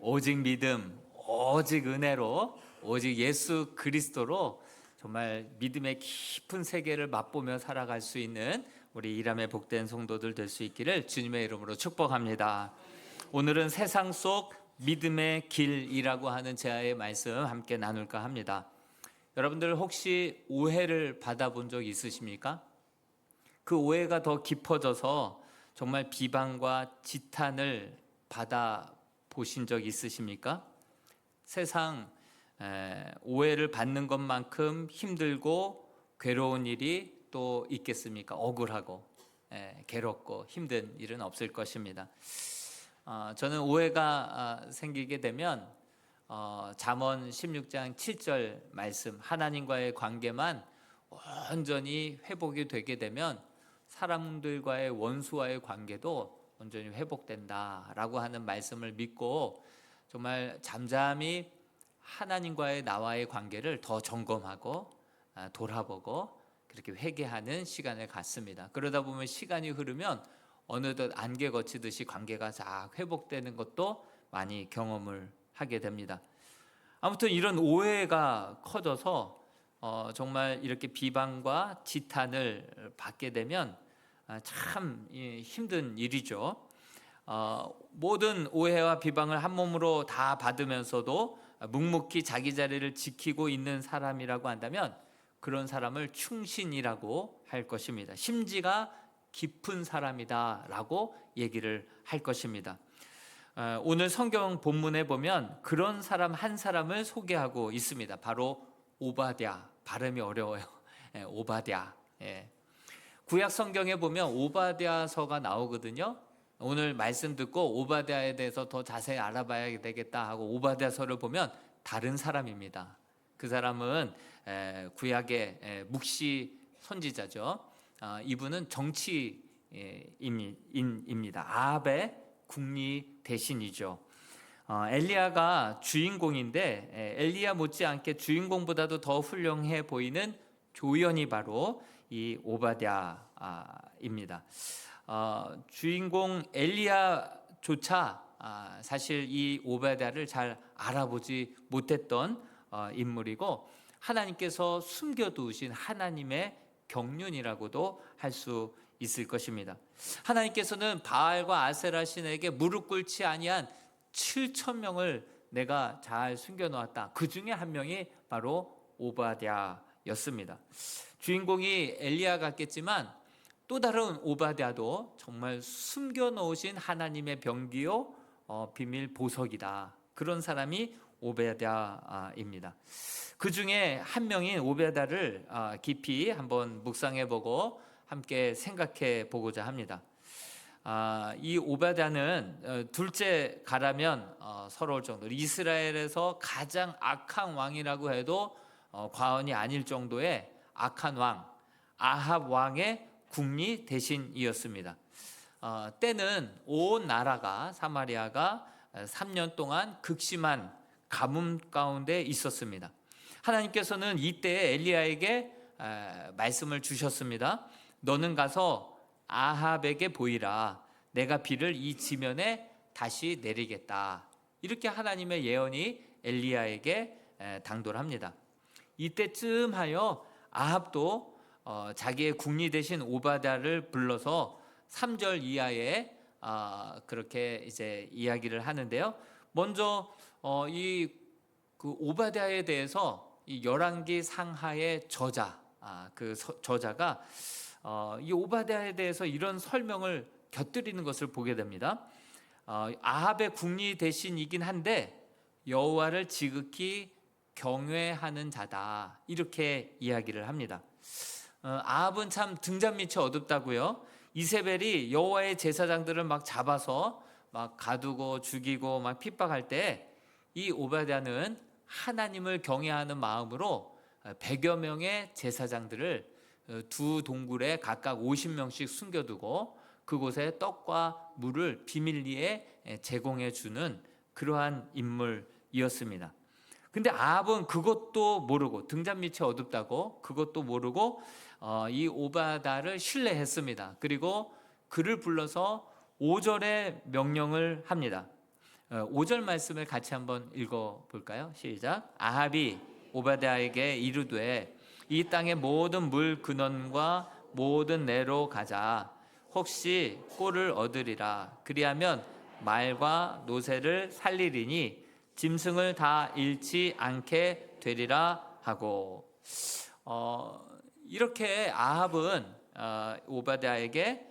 오직 믿음, 오직 은혜로, 오직 예수 그리스도로 정말 믿음의 깊은 세계를 맛보며 살아갈 수 있는 우리 이람의 복된 성도들 될 수 있기를 주님의 이름으로 축복합니다. 오늘은 세상 속 믿음의 길이라고 하는 제아의 말씀 함께 나눌까 합니다. 여러분들 혹시 오해를 받아본 적 있으십니까? 그 오해가 더 깊어져서 정말 비방과 지탄을 받아 보신 적 있으십니까? 세상 오해를 받는 것만큼 힘들고 괴로운 일이 또 있겠습니까? 억울하고 괴롭고 힘든 일은 없을 것입니다. 저는 오해가 생기게 되면 잠언 16장 7절 말씀, 하나님과의 관계만 온전히 회복이 되게 되면 사람들과의 원수와의 관계도 온전히 회복된다라고 하는 말씀을 믿고 정말 잠잠히 하나님과의 나와의 관계를 더 점검하고 돌아보고 그렇게 회개하는 시간을 갖습니다. 그러다 보면 시간이 흐르면 어느덧 안개 거치듯이 관계가 쫙 회복되는 것도 많이 경험을 하게 됩니다. 아무튼 이런 오해가 커져서 정말 이렇게 비방과 지탄을 받게 되면 참 힘든 일이죠. 모든 오해와 비방을 한 몸으로 다 받으면서도 묵묵히 자기 자리를 지키고 있는 사람이라고 한다면 그런 사람을 충신이라고 할 것입니다. 심지가 깊은 사람이다라고 얘기를 할 것입니다. 오늘 성경 본문에 보면 그런 사람 한 사람을 소개하고 있습니다. 바로 오바댜. 발음이 어려워요. 오바댜. 구약 성경에 보면 오바댜서가 나오거든요. 오늘 말씀 듣고 오바댜에 대해서 더 자세히 알아봐야 되겠다 하고 오바댜서를 보면 다른 사람입니다. 그 사람은 구약의 묵시 선지자죠. 이분은 정치인입니다. 아합의 국리 대신이죠. 엘리야가 주인공인데 엘리야 못지않게 주인공보다도 더 훌륭해 보이는 조연이 바로 이 오바댜입니다. 주인공 엘리야조차 사실 이 오바댜를 잘 알아보지 못했던 인물이고 하나님께서 숨겨두신 하나님의 경륜이라고도 할 수 있을 것입니다. 하나님께서는 바알과 아세라 신에게 무릎 꿇지 아니한 7,000명을 내가 잘 숨겨놓았다. 그 중에 한 명이 바로 오바댜였습니다. 주인공이 엘리야 같겠지만 또 다른 오바댜도 정말 숨겨놓으신 하나님의 병기요 비밀 보석이다. 그런 사람이 오바댜입니다. 그 중에 한 명인 오바댜를 깊이 한번 묵상해보고 함께 생각해보고자 합니다. 이 오바댜는 둘째 가라면 서러울 정도로 이스라엘에서 가장 악한 왕이라고 해도 과언이 아닐 정도의 악한 왕, 아합 왕의 국리 대신이었습니다. 때는 온 나라가 사마리아가 3년 동안 극심한 가뭄 가운데 있었습니다. 하나님께서는 이때 엘리야에게 말씀을 주셨습니다. 너는 가서 아합에게 보이라. 내가 비를 이 지면에 다시 내리겠다. 이렇게 하나님의 예언이 엘리야에게 당도합니다. 이때쯤 하여 아합도 자기의 국리 대신 오바댜를 불러서 3절 이하에 그렇게 이제 이야기를 하는데요. 먼저 그 오바댜에 대해서 이 열왕기 상하의 저자, 그 저자가 이 오바댜에 대해서 이런 설명을 곁들이는 것을 보게 됩니다. 아합의 국리 대신이긴 한데 여호와를 지극히 경외하는 자다. 이렇게 이야기를 합니다. 아합은 참 등잔 밑이 어둡다고요. 이세벨이 여호와의 제사장들을 막 잡아서 막 가두고 죽이고 막 핍박할 때 이 오바댜는 하나님을 경외하는 마음으로 100여 명의 제사장들을 두 동굴에 각각 50명씩 숨겨두고 그곳에 떡과 물을 비밀리에 제공해 주는 그러한 인물이었습니다. 근데 아합은 그것도 모르고 등잔 밑이 어둡다고 그것도 모르고 이 오바댜를 신뢰했습니다. 그리고 그를 불러서 5절의 명령을 합니다. 5절 말씀을 같이 한번 읽어볼까요? 시작. 아합이 오바댜에게 이르되 이 땅의 모든 물 근원과 모든 내로 가자. 혹시 꼴을 얻으리라. 그리하면 말과 노새를 살리리니 짐승을 다 잃지 않게 되리라 하고. 이렇게 아합은 오바댜에게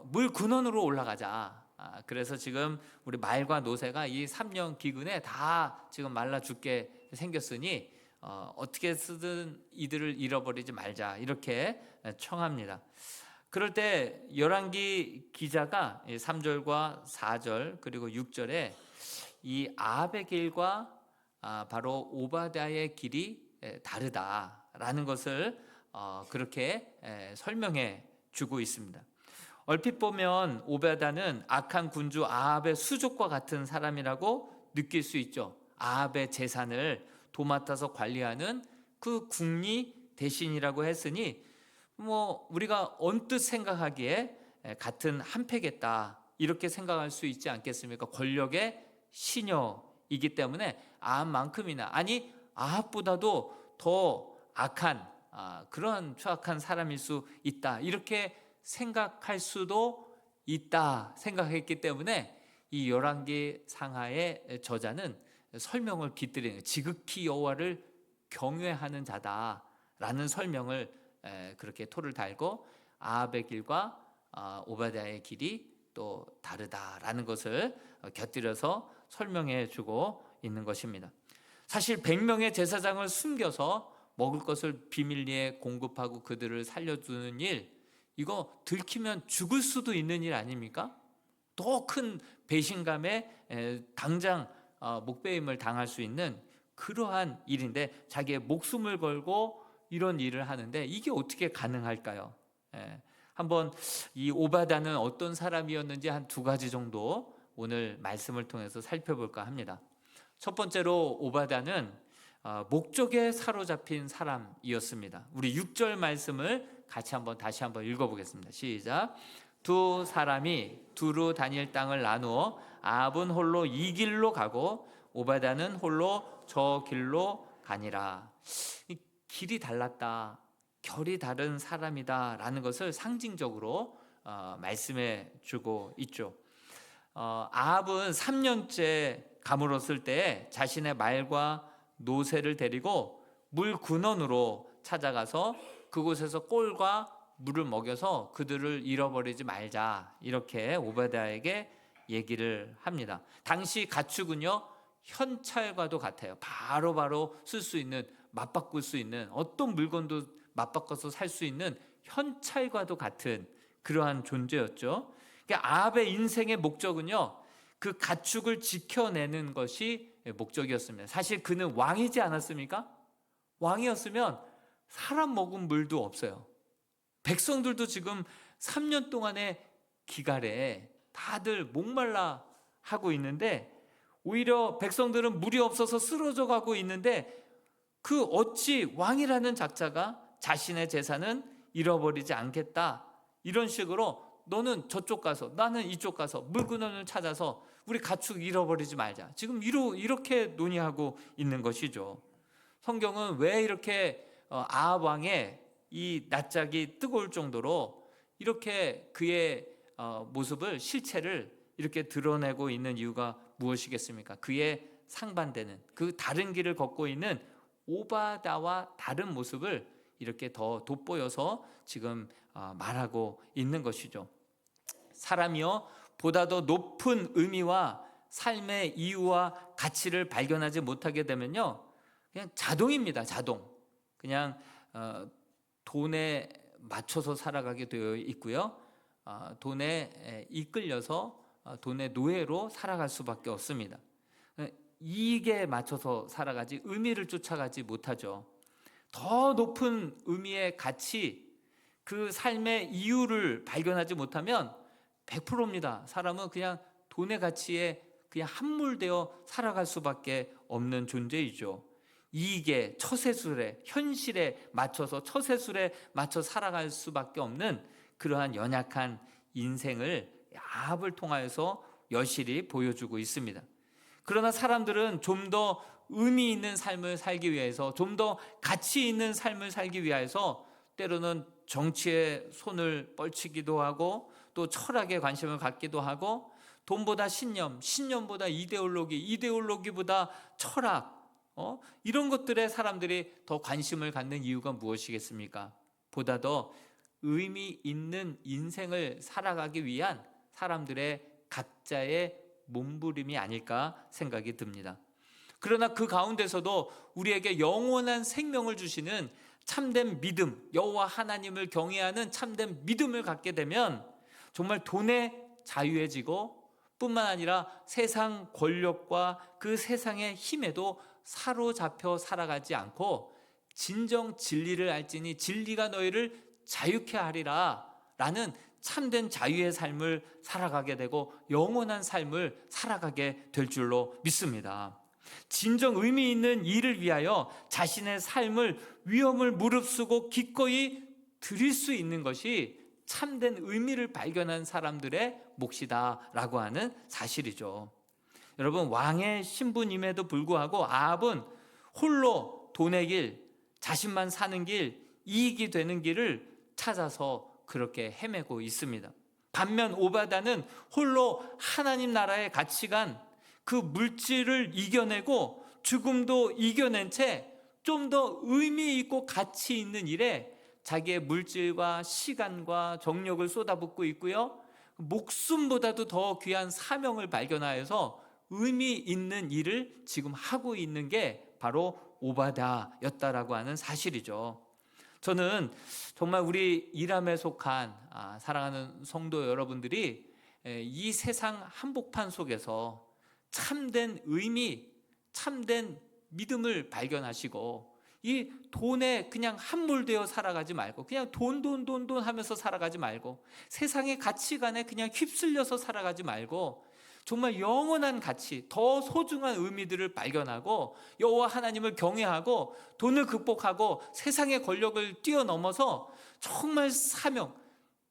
물 근원으로 올라가자. 그래서 지금 우리 말과 노새가 이 3년 기근에 다 지금 말라 죽게 생겼으니 어떻게 쓰든 이들을 잃어버리지 말자, 이렇게 청합니다. 그럴 때 열왕기 기자가 3절과 4절 그리고 6절에 이 아합의 길과 바로 오바댜의 길이 다르다라는 것을 그렇게 설명해 주고 있습니다. 얼핏 보면 오바댜는 악한 군주 아합의 수족과 같은 사람이라고 느낄 수 있죠. 아합의 재산을 도맡아서 관리하는 그 궁리 대신이라고 했으니 우리가 언뜻 생각하기에 같은 한패겠다, 이렇게 생각할 수 있지 않겠습니까? 권력의 시녀이기 때문에 아합만큼이나, 아니 아합보다도 더 악한 그런 추악한 사람일 수 있다, 이렇게 생각할 수도 있다 생각했기 때문에 이 열왕기 상하의 저자는 설명을 깃들이는, 지극히 여호와를 경외하는 자다라는 설명을 그렇게 토를 달고 아합의 길과 오바댜의 길이 또 다르다라는 것을 곁들여서 설명해 주고 있는 것입니다. 사실 100명의 제사장을 숨겨서 먹을 것을 비밀리에 공급하고 그들을 살려두는 일, 이거 들키면 죽을 수도 있는 일 아닙니까? 더 큰 배신감에 당장 목배임을 당할 수 있는 그러한 일인데, 자기의 목숨을 걸고 이런 일을 하는데 이게 어떻게 가능할까요? 한번 이 오바댜는 어떤 사람이었는지 한 2가지 정도 오늘 말씀을 통해서 살펴볼까 합니다. 첫 번째로 오바댜는 목적에 사로잡힌 사람이었습니다. 우리 6절 말씀을 다시 한번 읽어보겠습니다. 시작. 두 사람이 두루 다닐 땅을 나누어 아합은 홀로 이 길로 가고 오바댜는 홀로 저 길로 가니라. 이 길이 달랐다, 결이 다른 사람이다라는 것을 상징적으로 말씀해 주고 있죠. 아합은 3년째 가물었을 때 자신의 말과 노새를 데리고 물 근원으로 찾아가서 그곳에서 꼴과 물을 먹여서 그들을 잃어버리지 말자, 이렇게 오바댜에게 얘기를 합니다. 당시 가축은요 현찰과도 같아요. 바로바로 쓸 수 있는, 맞바꿀 수 있는, 어떤 물건도 맞바꿔서 살 수 있는 현찰과도 같은 그러한 존재였죠. 그러니까 아합의 인생의 목적은요 그 가축을 지켜내는 것이 목적이었습니다. 사실 그는 왕이지 않았습니까? 왕이었으면 사람 먹은 물도 없어요. 백성들도 지금 3년 동안의 기갈에 다들 목말라 하고 있는데, 오히려 백성들은 물이 없어서 쓰러져 가고 있는데, 그 어찌 왕이라는 작자가 자신의 재산은 잃어버리지 않겠다, 이런 식으로 너는 저쪽 가서 나는 이쪽 가서 물근원을 찾아서 우리 가축 잃어버리지 말자, 지금 이렇게 논의하고 있는 것이죠. 성경은 왜 이렇게 아합 왕의 이 낯짝이 뜨거울 정도로 이렇게 그의 모습을, 실체를 이렇게 드러내고 있는 이유가 무엇이겠습니까? 그의 상반되는, 그 다른 길을 걷고 있는 오바댜와 다른 모습을 이렇게 더 돋보여서 지금 말하고 있는 것이죠. 사람이요 보다 더 높은 의미와 삶의 이유와 가치를 발견하지 못하게 되면요 그냥 자동입니다. 자동. 그냥 돈에 맞춰서 살아가게 되어 있고요, 돈에 이끌려서 돈의 노예로 살아갈 수밖에 없습니다. 이익에 맞춰서 살아가지 의미를 쫓아가지 못하죠. 더 높은 의미의 가치, 그 삶의 이유를 발견하지 못하면 100%입니다. 사람은 그냥 돈의 가치에 그냥 함몰되어 살아갈 수밖에 없는 존재이죠. 이익에, 처세술에, 현실에 맞춰서, 처세술에 맞춰 살아갈 수밖에 없는 그러한 연약한 인생을 아합을 통하여서 여실히 보여주고 있습니다. 그러나 사람들은 좀 더 의미 있는 삶을 살기 위해서, 좀 더 가치 있는 삶을 살기 위해서 때로는 정치에 손을 뻗치기도 하고, 또 철학에 관심을 갖기도 하고, 돈보다 신념, 신념보다 이데올로기, 이데올로기보다 철학, 이런 것들에 사람들이 더 관심을 갖는 이유가 무엇이겠습니까? 보다 더 의미 있는 인생을 살아가기 위한 사람들의 각자의 몸부림이 아닐까 생각이 듭니다. 그러나 그 가운데서도 우리에게 영원한 생명을 주시는 참된 믿음, 여호와 하나님을 경외하는 참된 믿음을 갖게 되면 정말 돈에 자유해지고, 뿐만 아니라 세상 권력과 그 세상의 힘에도 사로잡혀 살아가지 않고 진정 진리를 알지니 진리가 너희를 자유케 하리라 라는 참된 자유의 삶을 살아가게 되고 영원한 삶을 살아가게 될 줄로 믿습니다. 진정 의미 있는 일을 위하여 자신의 삶을 위험을 무릅쓰고 기꺼이 드릴 수 있는 것이 참된 의미를 발견한 사람들의 몫이다라고 하는 사실이죠. 여러분, 왕의 신분임에도 불구하고 아합은 홀로 돈의 길, 자신만 사는 길, 이익이 되는 길을 찾아서 그렇게 헤매고 있습니다. 반면 오바다는 홀로 하나님 나라의 가치관, 그 물질을 이겨내고 죽음도 이겨낸 채 좀 더 의미 있고 가치 있는 일에 자기의 물질과 시간과 정력을 쏟아붓고 있고요, 목숨보다도 더 귀한 사명을 발견하여서 의미 있는 일을 지금 하고 있는 게 바로 오바다였다라고 하는 사실이죠. 저는 정말 우리 이람에 속한 사랑하는 성도 여러분들이 이 세상 한복판 속에서 참된 의미, 참된 믿음을 발견하시고, 이 돈에 그냥 함몰되어 살아가지 말고, 그냥 돈 하면서 살아가지 말고, 세상의 가치관에 그냥 휩쓸려서 살아가지 말고, 정말 영원한 가치, 더 소중한 의미들을 발견하고 여호와 하나님을 경외하고 돈을 극복하고 세상의 권력을 뛰어넘어서 정말 사명,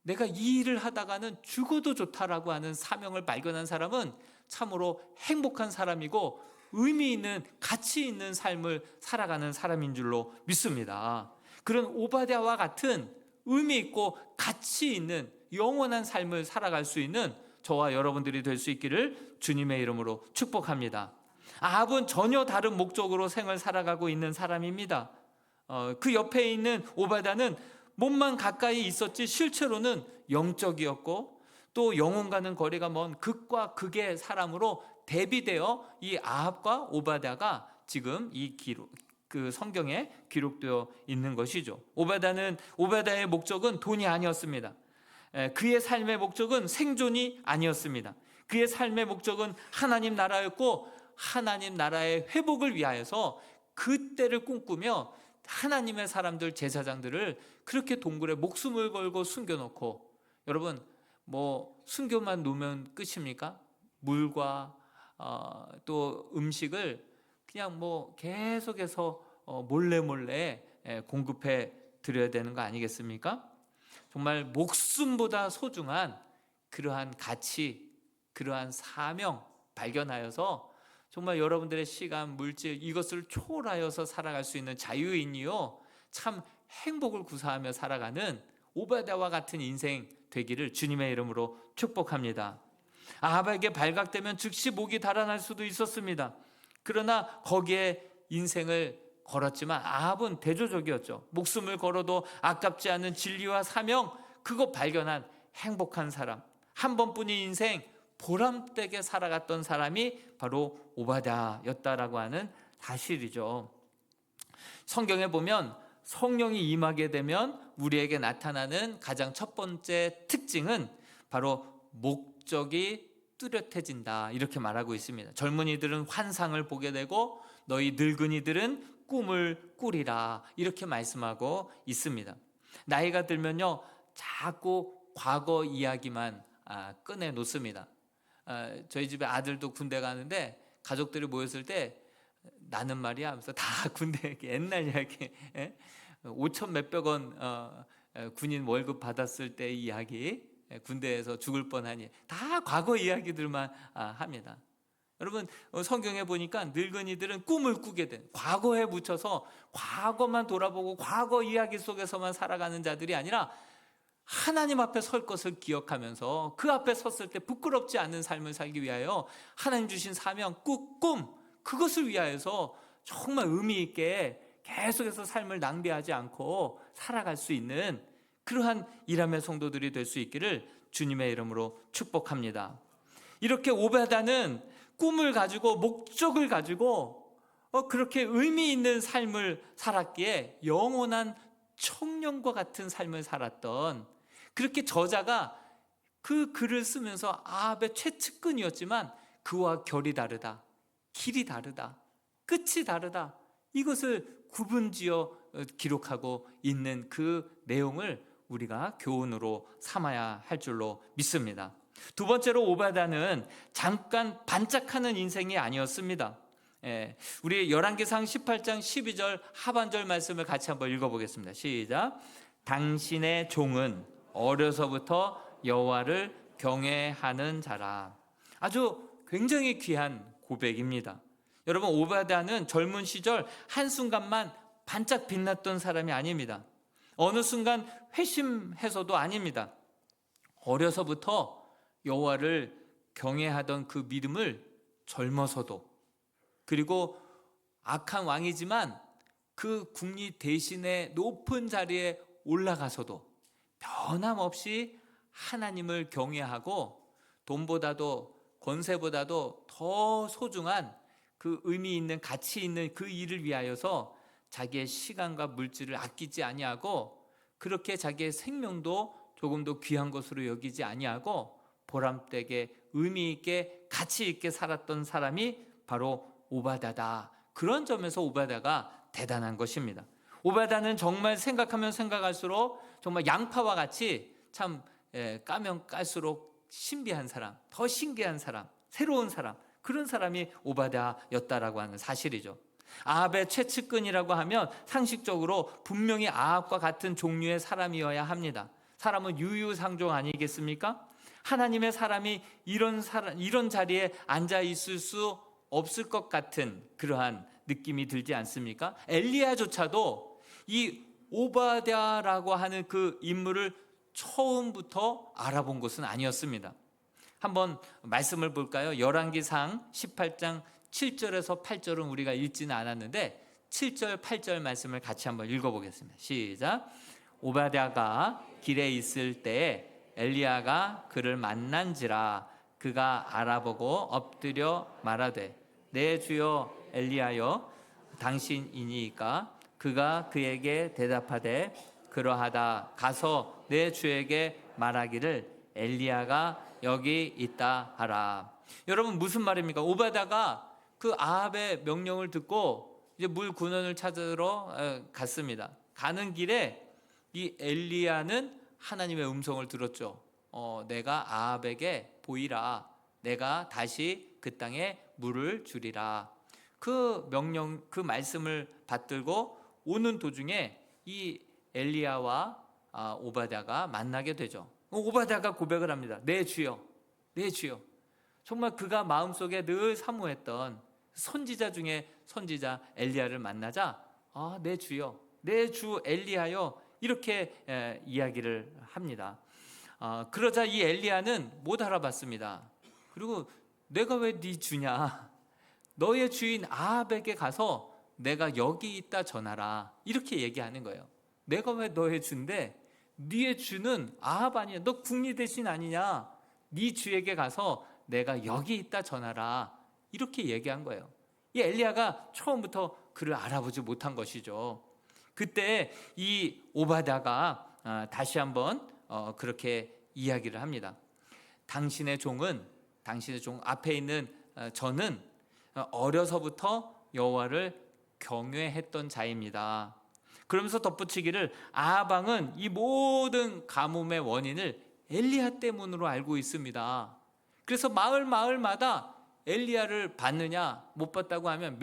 내가 이 일을 하다가는 죽어도 좋다라고 하는 사명을 발견한 사람은 참으로 행복한 사람이고 의미 있는 가치 있는 삶을 살아가는 사람인 줄로 믿습니다. 그런 오바댜와 같은 의미 있고 가치 있는 영원한 삶을 살아갈 수 있는 저와 여러분들이 될 수 있기를 주님의 이름으로 축복합니다. 아합은 전혀 다른 목적으로 생을 살아가고 있는 사람입니다. 그 옆에 있는 오바댜는 몸만 가까이 있었지 실제로는 영적이었고, 또 영혼과는 거리가 먼 극과 극의 사람으로 대비되어 이 아합과 오바댜가 지금 이 그 성경에 기록되어 있는 것이죠. 오바댜의 목적은 돈이 아니었습니다. 그의 삶의 목적은 생존이 아니었습니다. 그의 삶의 목적은 하나님 나라였고, 하나님 나라의 회복을 위하여서 그 때를 꿈꾸며 하나님의 사람들, 제사장들을 그렇게 동굴에 목숨을 걸고 숨겨놓고, 여러분, 뭐 숨겨만 놓으면 끝입니까? 물과 또 음식을 그냥 뭐 계속해서 몰래 공급해 드려야 되는 거 아니겠습니까? 정말 목숨보다 소중한 그러한 가치, 그러한 사명 발견하여서 정말 여러분들의 시간, 물질 이것을 초월하여서 살아갈 수 있는 자유인이요, 참 행복을 구사하며 살아가는 오바댜와 같은 인생 되기를 주님의 이름으로 축복합니다. 아합에게 발각되면 즉시 목이 달아날 수도 있었습니다. 그러나 거기에 인생을 걸었지만 아합은 대조적이었죠. 목숨을 걸어도 아깝지 않은 진리와 사명, 그거 발견한 행복한 사람, 한 번뿐인 인생 보람되게 살아갔던 사람이 바로 오바댜였다라고 하는 사실이죠. 성경에 보면 성령이 임하게 되면 우리에게 나타나는 가장 첫 번째 특징은 바로 목적이 뚜렷해진다, 이렇게 말하고 있습니다. 젊은이들은 환상을 보게 되고 너희 늙은이들은 꿈을 꾸리라, 이렇게 말씀하고 있습니다. 나이가 들면요, 자꾸 과거 이야기만 꺼내 놓습니다. 저희 집에 아들도 군대 가는데 가족들이 모였을 때 나는 말이야 하면서 다 군대 옛날 이야기, 5천 몇백 원 군인 월급 받았을 때 이야기, 군대에서 죽을 뻔하니 다 과거 이야기들만 합니다. 여러분 성경에 보니까 늙은이들은 꿈을 꾸게 된, 과거에 묻혀서 과거만 돌아보고 과거 이야기 속에서만 살아가는 자들이 아니라 하나님 앞에 설 것을 기억하면서 그 앞에 섰을 때 부끄럽지 않은 삶을 살기 위하여 하나님 주신 사명, 꿈, 그것을 위하여서 정말 의미 있게 계속해서 삶을 낭비하지 않고 살아갈 수 있는 그러한 이람의 성도들이 될 수 있기를 주님의 이름으로 축복합니다. 이렇게 오베다는 꿈을 가지고 목적을 가지고 그렇게 의미 있는 삶을 살았기에 영원한 청년과 같은 삶을 살았던, 그렇게 저자가 그 글을 쓰면서 아합의 최측근이었지만 그와 결이 다르다, 길이 다르다, 끝이 다르다, 이것을 구분지어 기록하고 있는 그 내용을 우리가 교훈으로 삼아야 할 줄로 믿습니다. 두 번째로 오바다는 잠깐 반짝하는 인생이 아니었습니다. 우리 열왕기상 18장 12절 하반절 말씀을 같이 한번 읽어보겠습니다. 시작. 당신의 종은 어려서부터 여호와를 경외하는 자라. 아주 굉장히 귀한 고백입니다. 여러분, 오바다는 젊은 시절 한순간만 반짝 빛났던 사람이 아닙니다. 어느 순간 회심해서도 아닙니다. 어려서부터 여호와를 경외하던 그 믿음을 젊어서도, 그리고 악한 왕이지만 그 국리 대신에 높은 자리에 올라가서도 변함없이 하나님을 경외하고 돈보다도 권세보다도 더 소중한 그 의미 있는 가치 있는 그 일을 위하여서 자기의 시간과 물질을 아끼지 아니하고, 그렇게 자기의 생명도 조금 더 귀한 것으로 여기지 아니하고 보람되게 의미 있게 가치 있게 살았던 사람이 바로 오바다다. 그런 점에서 오바다가 대단한 것입니다. 오바다는 정말 생각하면 생각할수록 정말 양파와 같이 참 까면 깔수록 신비한 사람, 더 신기한 사람, 새로운 사람, 그런 사람이 오바다였다라고 하는 사실이죠. 아합의 최측근이라고 하면 상식적으로 분명히 아합과 같은 종류의 사람이어야 합니다. 사람은 유유상종 아니겠습니까? 하나님의 사람이 이런 자리에 앉아 있을 수 없을 것 같은 그러한 느낌이 들지 않습니까? 엘리야조차도 이 오바댜라고 하는 그 인물을 처음부터 알아본 것은 아니었습니다. 한번 말씀을 볼까요? 열왕기상 18장 7절에서 8절은 우리가 읽지는 않았는데 7절, 8절 말씀을 같이 한번 읽어보겠습니다. 시작. 오바댜가 길에 있을 때에 엘리야가 그를 만난지라. 그가 알아보고 엎드려 말하되 내 주여 엘리야여 당신이니까. 그가 그에게 대답하되 그러하다. 가서 내 주에게 말하기를 엘리야가 여기 있다 하라. 여러분, 무슨 말입니까? 오바다가 그 아합의 명령을 듣고 이제 물 군원을 찾으러 갔습니다. 가는 길에 이 엘리야는 하나님의 음성을 들었죠. 내가 아합에게 보이라. 내가 다시 그 땅에 물을 주리라. 그 명령, 그 말씀을 받들고 오는 도중에 이 엘리야와 오바댜가 만나게 되죠. 오바댜가 고백을 합니다. 내 주여, 내 주여. 정말 그가 마음속에 늘 사모했던 선지자 중에 선지자 엘리야를 만나자 내 주여, 내 주 엘리야여, 이렇게 이야기를 합니다. 그러자 이 엘리야는 못 알아봤습니다. 그리고 내가 왜 네 주냐? 너의 주인 아합에게 가서 내가 여기 있다 전하라. 이렇게 얘기하는 거예요. 내가 왜 너의 주인데 네의 주는 아합 아니냐? 너 국리 대신 아니냐? 네 주에게 가서 내가 여기 있다 전하라. 이렇게 얘기한 거예요. 이 엘리야가 처음부터 그를 알아보지 못한 것이죠. 그때 이 오바댜가 다시 한번 그렇게 이야기를 합니다. 당신의 종 앞에 있는 저는 어려서부터 여호와를 경외했던 자입니다. 그러면서 덧붙이기를 아합 왕은 이 모든 가뭄의 원인을 엘리야 때문으로 알고 있습니다. 그래서 마을마다 엘리야를 받느냐 못 받다고 하면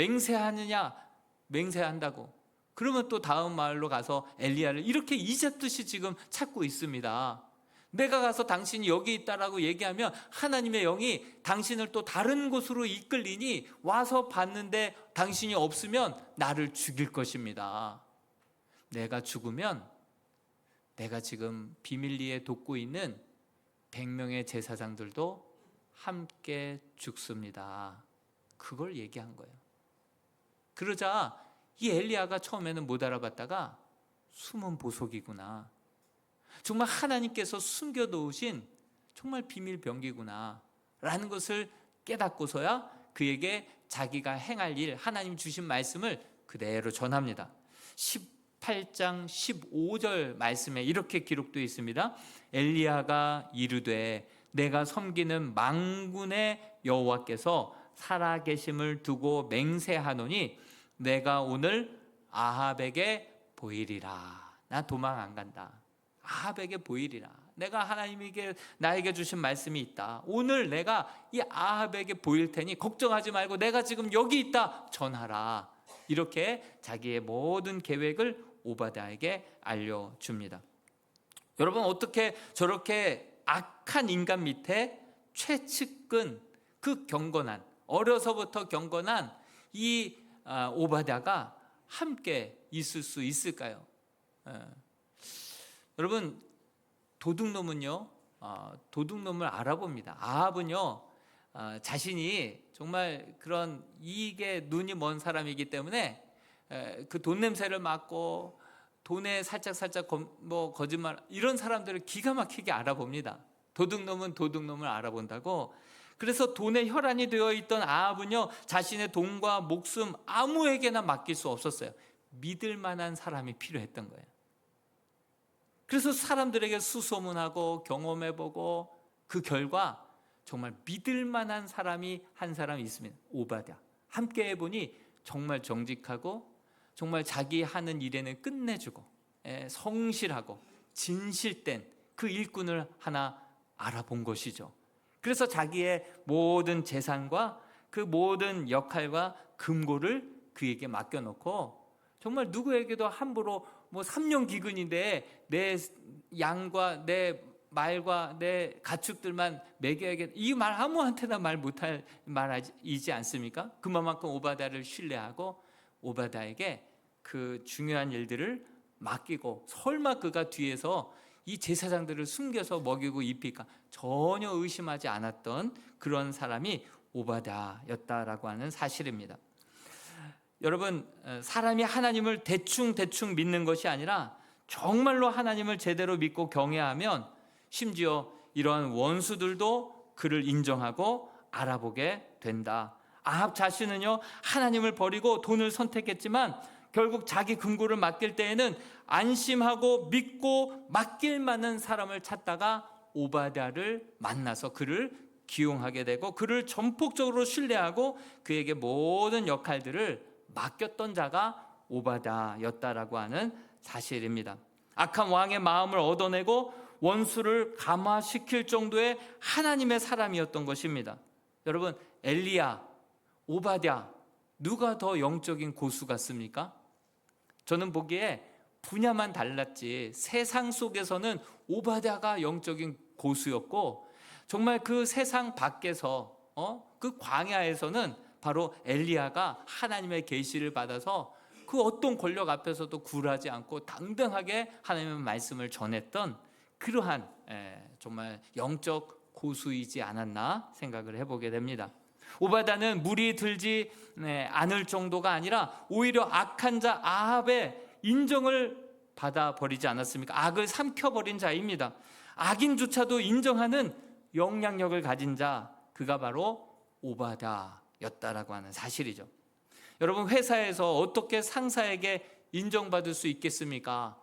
맹세한다고. 그러면 또 다음 마을로 가서 엘리야를 이렇게 이잡듯이 지금 찾고 있습니다. 내가 가서 당신이 여기 있다라고 얘기하면 하나님의 영이 당신을 또 다른 곳으로 이끌리니 와서 봤는데 당신이 없으면 나를 죽일 것입니다. 내가 죽으면 내가 지금 비밀리에 돕고 있는 100명의 제사장들도 함께 죽습니다. 그걸 얘기한 거예요. 그러자 이 엘리야가 처음에는 못 알아봤다가 숨은 보석이구나, 정말 하나님께서 숨겨놓으신 정말 비밀 병기구나 라는 것을 깨닫고서야 그에게 자기가 행할 일, 하나님 주신 말씀을 그대로 전합니다. 18장 15절 말씀에 이렇게 기록되어 있습니다. 엘리야가 이르되 내가 섬기는 만군의 여호와께서 살아계심을 두고 맹세하노니 내가 오늘 아합에게 보이리라. 나 도망 안 간다. 아합에게 보이리라. 내가 하나님에게 나에게 주신 말씀이 있다. 오늘 내가 이 아합에게 보일 테니 걱정하지 말고 내가 지금 여기 있다 전하라. 이렇게 자기의 모든 계획을 오바댜에게 알려줍니다. 여러분, 어떻게 저렇게 악한 인간 밑에 최측근, 그 경건한, 어려서부터 경건한 이 오바댜가 함께 있을 수 있을까요? 여러분, 도둑놈은요, 도둑놈을 알아봅니다. 아합은요, 자신이 정말 그런 이익에 눈이 먼 사람이기 때문에 그 돈 냄새를 맡고 돈에 살짝 거짓말, 이런 사람들을 기가 막히게 알아봅니다. 도둑놈은 도둑놈을 알아본다고. 그래서 돈에 혈안이 되어 있던 아합은요, 자신의 돈과 목숨 아무에게나 맡길 수 없었어요. 믿을 만한 사람이 필요했던 거예요. 그래서 사람들에게 수소문하고 경험해보고 그 결과 정말 믿을 만한 사람이 한 사람 있습니다. 오바댜. 함께 해보니 정말 정직하고 정말 자기 하는 일에는 끝내주고 성실하고 진실된 그 일꾼을 하나 알아본 것이죠. 그래서 자기의 모든 재산과 그 모든 역할과 금고를 그에게 맡겨놓고 정말 누구에게도 함부로 3년 기근인데 내 양과 내 말과 내 가축들만 먹여야겠다, 이 말 아무한테나 말 못할 말이지 않습니까? 그만큼 오바댜를 신뢰하고 오바댜에게 그 중요한 일들을 맡기고, 설마 그가 뒤에서 이 제사장들을 숨겨서 먹이고 입힐까 전혀 의심하지 않았던 그런 사람이 오바댜였다라고 하는 사실입니다. 여러분, 사람이 하나님을 대충 믿는 것이 아니라 정말로 하나님을 제대로 믿고 경외하면 심지어 이러한 원수들도 그를 인정하고 알아보게 된다. 아합 자신은요, 하나님을 버리고 돈을 선택했지만 결국 자기 금고를 맡길 때에는 안심하고 믿고 맡길 만한 사람을 찾다가 오바댜를 만나서 그를 기용하게 되고 그를 전폭적으로 신뢰하고 그에게 모든 역할들을 맡겼던 자가 오바댜였다라고 하는 사실입니다. 악한 왕의 마음을 얻어내고 원수를 감화시킬 정도의 하나님의 사람이었던 것입니다. 여러분, 엘리야, 오바댜, 누가 더 영적인 고수 같습니까? 저는 보기에 분야만 달랐지 세상 속에서는 오바댜가 영적인 고수였고, 정말 그 세상 밖에서 그 광야에서는 바로 엘리야가 하나님의 계시를 받아서 그 어떤 권력 앞에서도 굴하지 않고 당당하게 하나님의 말씀을 전했던 그러한 정말 영적 고수이지 않았나 생각을 해보게 됩니다. 오바댜는 물이 들지 않을 정도가 아니라 오히려 악한 자 아합의 인정을 받아버리지 않았습니까? 악을 삼켜버린 자입니다. 악인조차도 인정하는 영향력을 가진 자, 그가 바로 오바댜였다라고 하는 사실이죠. 여러분, 회사에서 어떻게 상사에게 인정받을 수 있겠습니까?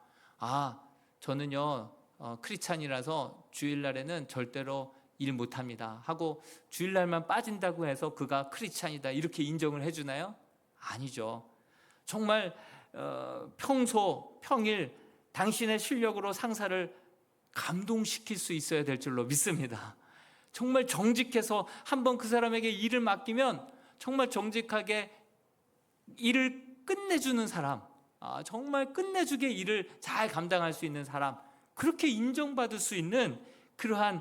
저는요 크리스찬이라서 주일날에는 절대로 일 못합니다 하고 주일날만 빠진다고 해서 그가 크리스찬이다 이렇게 인정을 해주나요? 아니죠. 정말 평일 당신의 실력으로 상사를 감동시킬 수 있어야 될 줄로 믿습니다. 정말 정직해서 한번 그 사람에게 일을 맡기면 정말 정직하게 일을 끝내주는 사람, 정말 끝내주게 일을 잘 감당할 수 있는 사람, 그렇게 인정받을 수 있는 그러한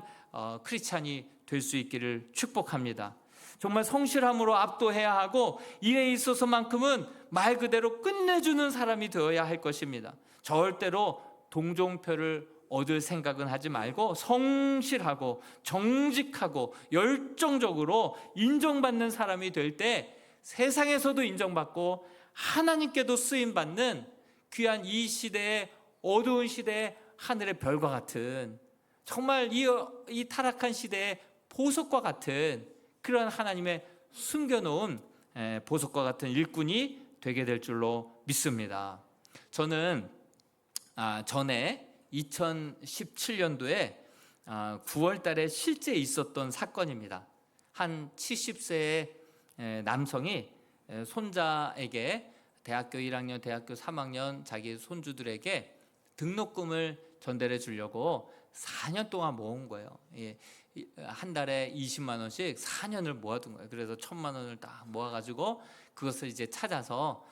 크리스찬이 될 수 있기를 축복합니다. 정말 성실함으로 압도해야 하고 일에 있어서만큼은 말 그대로 끝내주는 사람이 되어야 할 것입니다. 절대로 동종표를 얻을 생각은 하지 말고 성실하고 정직하고 열정적으로 인정받는 사람이 될 때 세상에서도 인정받고 하나님께도 쓰임받는 귀한 이 시대의 어두운 시대의 하늘의 별과 같은, 정말 이 타락한 시대의 보석과 같은 그런 하나님의 숨겨놓은 보석과 같은 일꾼이 되게 될 줄로 믿습니다. 저는 전에 2017년도에 9월 달에 실제 있었던 사건입니다. 한 70세의 남성이 손자에게 대학교 1학년, 대학교 3학년 자기 손주들에게 등록금을 전달해 주려고 4년 동안 모은 거예요. 한 달에 20만 원씩 4년을 모아둔 거예요. 그래서 1,000만 원을 딱 모아가지고 그것을 이제 찾아서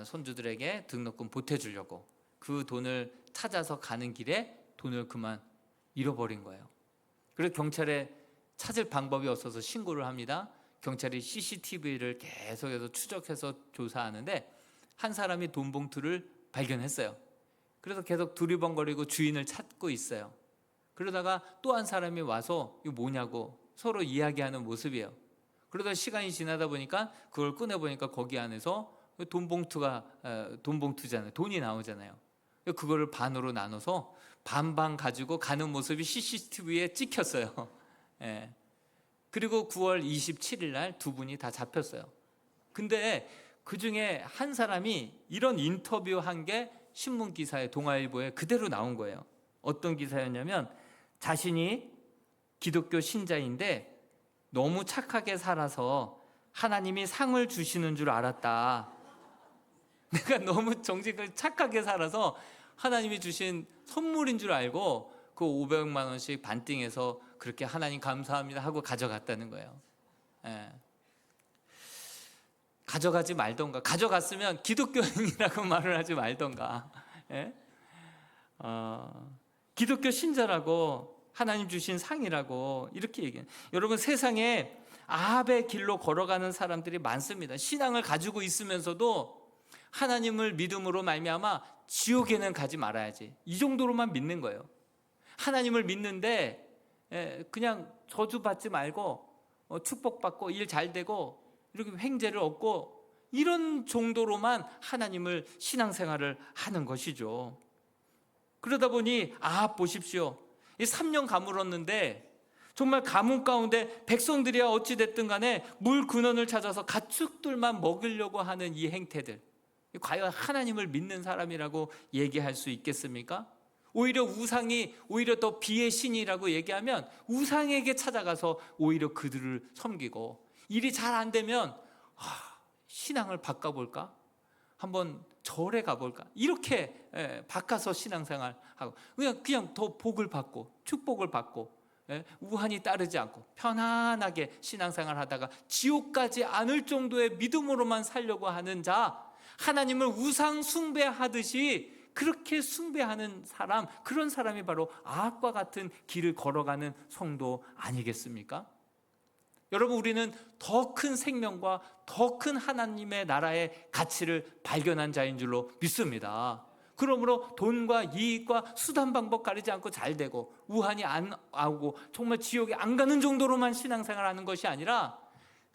손주들에게 등록금 보태주려고 그 돈을 찾아서 가는 길에 돈을 그만 잃어버린 거예요. 그래서 경찰에 찾을 방법이 없어서 신고를 합니다. 경찰이 CCTV를 계속해서 추적해서 조사하는데 한 사람이 돈 봉투를 발견했어요. 그래서 계속 두리번거리고 주인을 찾고 있어요. 그러다가 또 한 사람이 와서 이거 뭐냐고 서로 이야기하는 모습이에요. 그러다 시간이 지나다 보니까 그걸 꺼내보니까 거기 안에서 돈 봉투잖아요. 돈이 나오잖아요. 그거를 반으로 나눠서 반반 가지고 가는 모습이 CCTV에 찍혔어요. 예. 그리고 9월 27일 날 두 분이 다 잡혔어요. 근데 그 중에 한 사람이 이런 인터뷰한 게 신문 기사에, 동아일보에 그대로 나온 거예요. 어떤 기사였냐면 자신이 기독교 신자인데 너무 착하게 살아서 하나님이 상을 주시는 줄 알았다. 내가 너무 정직하게 착하게 살아서 하나님이 주신 선물인 줄 알고 그 500만 원씩 반띵해서 그렇게 하나님 감사합니다 하고 가져갔다는 거예요. 예. 가져가지 말던가, 가져갔으면 기독교인이라고 말을 하지 말던가. 예? 기독교 신자라고 하나님 주신 상이라고 이렇게 얘기해요. 여러분, 세상에 아합의 길로 걸어가는 사람들이 많습니다. 신앙을 가지고 있으면서도 하나님을 믿음으로 말미암아 지옥에는 가지 말아야지, 이 정도로만 믿는 거예요. 하나님을 믿는데 그냥 저주받지 말고 축복받고 일 잘 되고 이렇게 횡재를 얻고 이런 정도로만 하나님을 신앙생활을 하는 것이죠. 그러다 보니 보십시오. 3년 가물었는데 정말 가뭄 가운데 백성들이야 어찌됐든 간에 물 근원을 찾아서 가축들만 먹으려고 하는 이 행태들, 과연 하나님을 믿는 사람이라고 얘기할 수 있겠습니까? 오히려 우상이 오히려 더 비의 신이라고 얘기하면 우상에게 찾아가서 오히려 그들을 섬기고, 일이 잘 안 되면 신앙을 바꿔볼까? 한번 절에 가볼까? 이렇게 바꿔서 신앙생활하고 그냥 더 복을 받고 축복을 받고 우환이 따르지 않고 편안하게 신앙생활하다가 지옥 가지 않을 정도의 믿음으로만 살려고 하는 자, 하나님을 우상 숭배하듯이 그렇게 숭배하는 사람, 그런 사람이 바로 아합과 같은 길을 걸어가는 성도 아니겠습니까? 여러분, 우리는 더 큰 생명과 더 큰 하나님의 나라의 가치를 발견한 자인 줄로 믿습니다. 그러므로 돈과 이익과 수단 방법 가리지 않고 잘 되고 우환이 안 오고 정말 지옥에 안 가는 정도로만 신앙생활하는 것이 아니라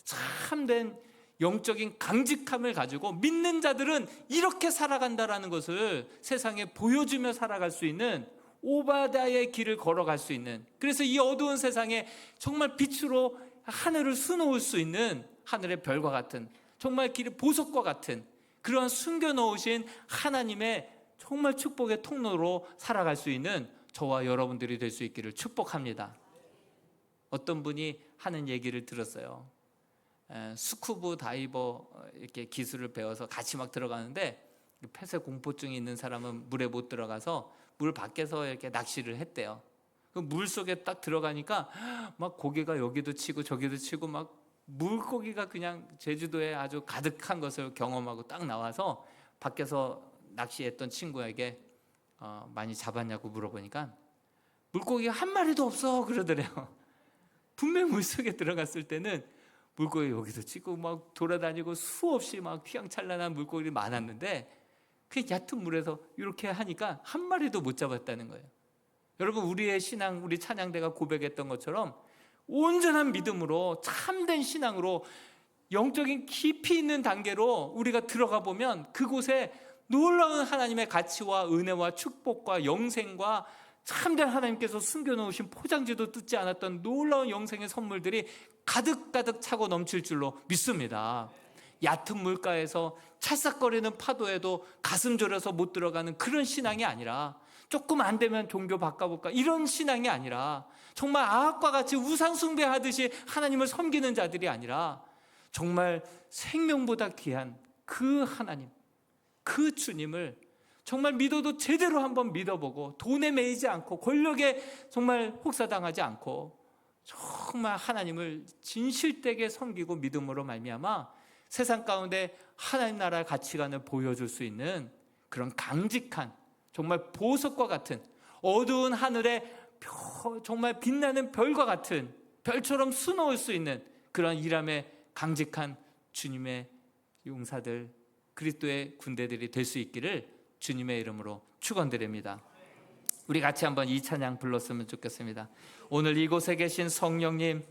참된 영적인 강직함을 가지고 믿는 자들은 이렇게 살아간다라는 것을 세상에 보여주며 살아갈 수 있는 오바댜의 길을 걸어갈 수 있는, 그래서 이 어두운 세상에 정말 빛으로 하늘을 수놓을 수 있는 하늘의 별과 같은, 정말 길의 보석과 같은 그러한 숨겨놓으신 하나님의 정말 축복의 통로로 살아갈 수 있는 저와 여러분들이 될 수 있기를 축복합니다. 어떤 분이 하는 얘기를 들었어요. 스쿠버 다이버 이렇게 기술을 배워서 같이 막 들어가는데 폐쇄 공포증이 있는 사람은 물에 못 들어가서 물 밖에서 이렇게 낚시를 했대요. 그 물 속에 딱 들어가니까 막 고개가 여기도 치고 저기도 치고 막 물고기가 그냥 제주도에 아주 가득한 것을 경험하고 딱 나와서 밖에서 낚시했던 친구에게 많이 잡았냐고 물어보니까 물고기가 한 마리도 없어 그러더래요. 분명 물속에 들어갔을 때는 물고기 여기도 치고 막 돌아다니고 수없이 막 휘황찬란한 물고기들이 많았는데 그 얕은 물에서 이렇게 하니까 한 마리도 못 잡았다는 거예요. 여러분, 우리의 신앙, 우리 찬양대가 고백했던 것처럼 온전한 믿음으로 참된 신앙으로 영적인 깊이 있는 단계로 우리가 들어가 보면 그곳에 놀라운 하나님의 가치와 은혜와 축복과 영생과 참된 하나님께서 숨겨놓으신 포장지도 뜯지 않았던 놀라운 영생의 선물들이 가득가득 차고 넘칠 줄로 믿습니다. 얕은 물가에서 찰싹거리는 파도에도 가슴 졸여서 못 들어가는 그런 신앙이 아니라, 조금 안 되면 종교 바꿔볼까 이런 신앙이 아니라, 정말 아합과 같이 우상 숭배하듯이 하나님을 섬기는 자들이 아니라 정말 생명보다 귀한 그 하나님, 그 주님을 정말 믿어도 제대로 한번 믿어보고, 돈에 매이지 않고 권력에 정말 혹사당하지 않고 정말 하나님을 진실되게 섬기고 믿음으로 말미암아 세상 가운데 하나님 나라의 가치관을 보여줄 수 있는 그런 강직한, 정말 보석과 같은, 어두운 하늘에 정말 빛나는 별과 같은, 별처럼 수놓을 수 있는 그런 이람의 강직한 주님의 용사들, 그리스도의 군대들이 될 수 있기를 주님의 이름으로 축원드립니다. 우리 같이 한번 이 찬양 불렀으면 좋겠습니다. 오늘 이곳에 계신 성령님,